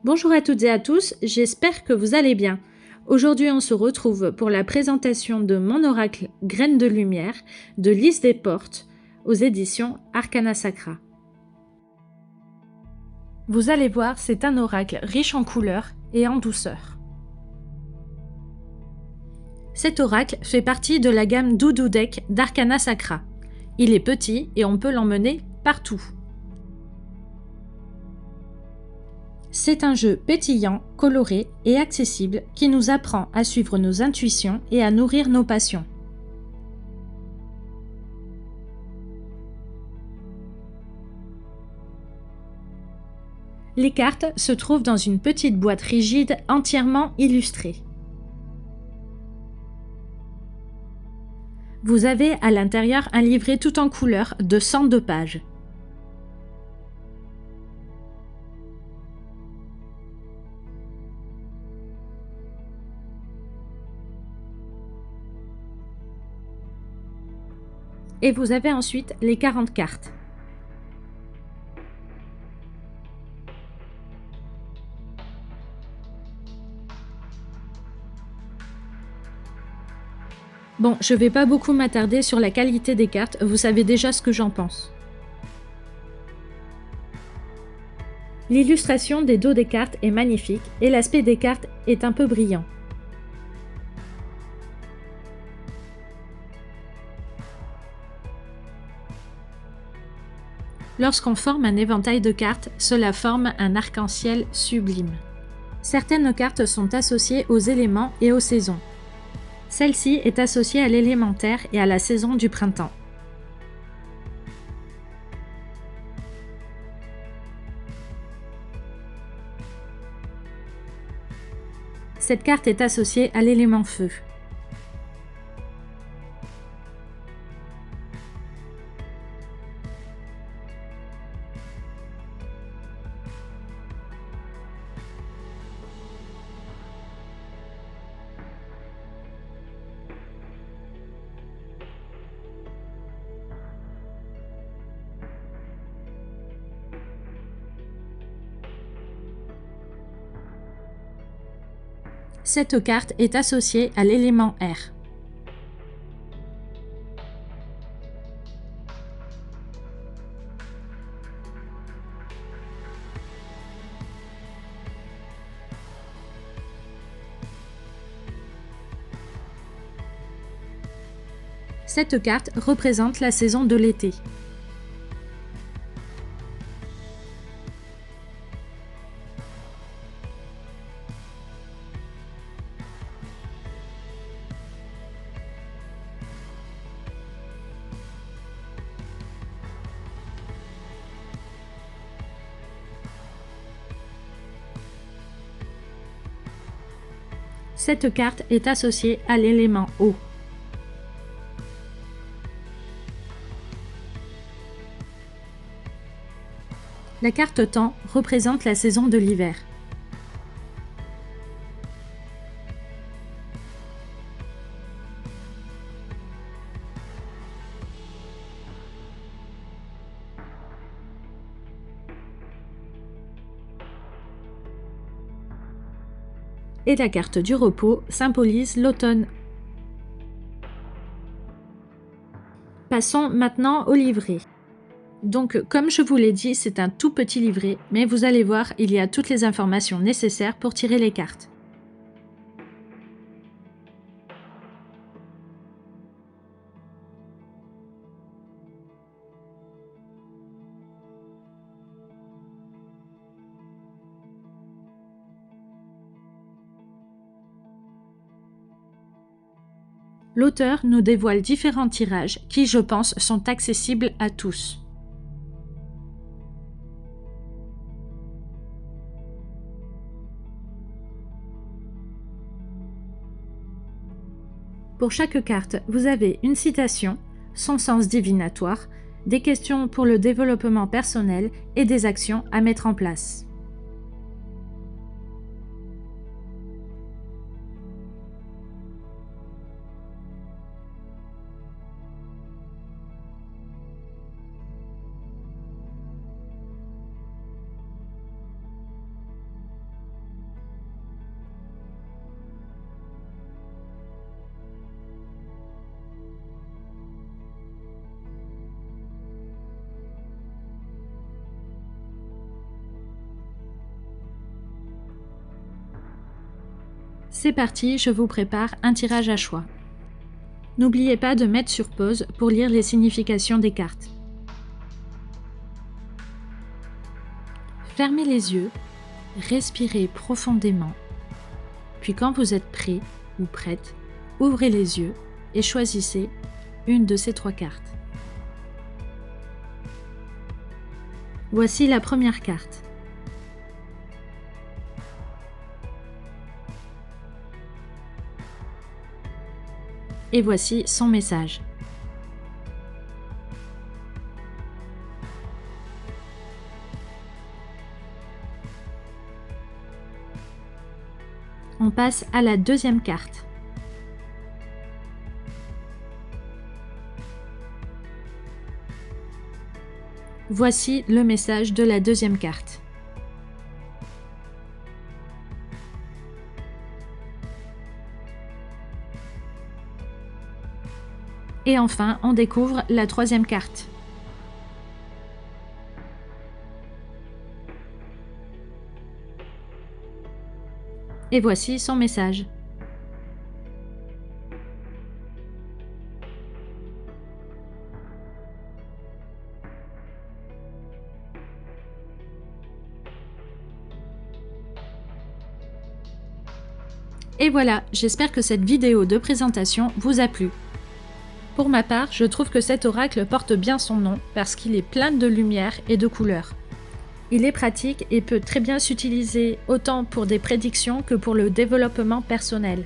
Bonjour à toutes et à tous, j'espère que vous allez bien. Aujourd'hui on se retrouve pour la présentation de mon oracle Graines de Lumière de Lys des Portes aux éditions Arcana Sacra. Vous allez voir, c'est un oracle riche en couleurs et en douceur. Cet oracle fait partie de la gamme Doudou Deck d'Arcana Sacra. Il est petit et on peut l'emmener partout. C'est un jeu pétillant, coloré et accessible qui nous apprend à suivre nos intuitions et à nourrir nos passions. Les cartes se trouvent dans une petite boîte rigide entièrement illustrée. Vous avez à l'intérieur un livret tout en couleurs de 102 pages. Et vous avez ensuite les 40 cartes. Bon, je vais pas beaucoup m'attarder sur la qualité des cartes, vous savez déjà ce que j'en pense. L'illustration des dos des cartes est magnifique et l'aspect des cartes est un peu brillant. Lorsqu'on forme un éventail de cartes, cela forme un arc-en-ciel sublime. Certaines cartes sont associées aux éléments et aux saisons. Celle-ci est associée à l'élémentaire et à la saison du printemps. Cette carte est associée à l'élément feu. Cette carte est associée à l'élément air. Cette carte représente la saison de l'été. Cette carte est associée à l'élément eau. La carte temps représente la saison de l'hiver. Et la carte du repos symbolise l'automne. Passons maintenant au livret. Donc, comme je vous l'ai dit, c'est un tout petit livret, mais vous allez voir, il y a toutes les informations nécessaires pour tirer les cartes. L'auteur nous dévoile différents tirages qui, je pense, sont accessibles à tous. Pour chaque carte, vous avez une citation, son sens divinatoire, des questions pour le développement personnel et des actions à mettre en place. C'est parti, je vous prépare un tirage à choix. N'oubliez pas de mettre sur pause pour lire les significations des cartes. Fermez les yeux, respirez profondément, puis quand vous êtes prêt ou prête, ouvrez les yeux et choisissez une de ces 3 cartes. Voici la première carte. Et voici son message. On passe à la deuxième carte. Voici le message de la deuxième carte. Et enfin, on découvre la troisième carte. Et voici son message. Et voilà, j'espère que cette vidéo de présentation vous a plu. Pour ma part, je trouve que cet oracle porte bien son nom parce qu'il est plein de lumière et de couleurs. Il est pratique et peut très bien s'utiliser autant pour des prédictions que pour le développement personnel.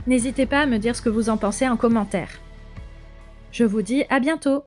N'hésitez pas à me dire ce que vous en pensez en commentaire. Je vous dis à bientôt!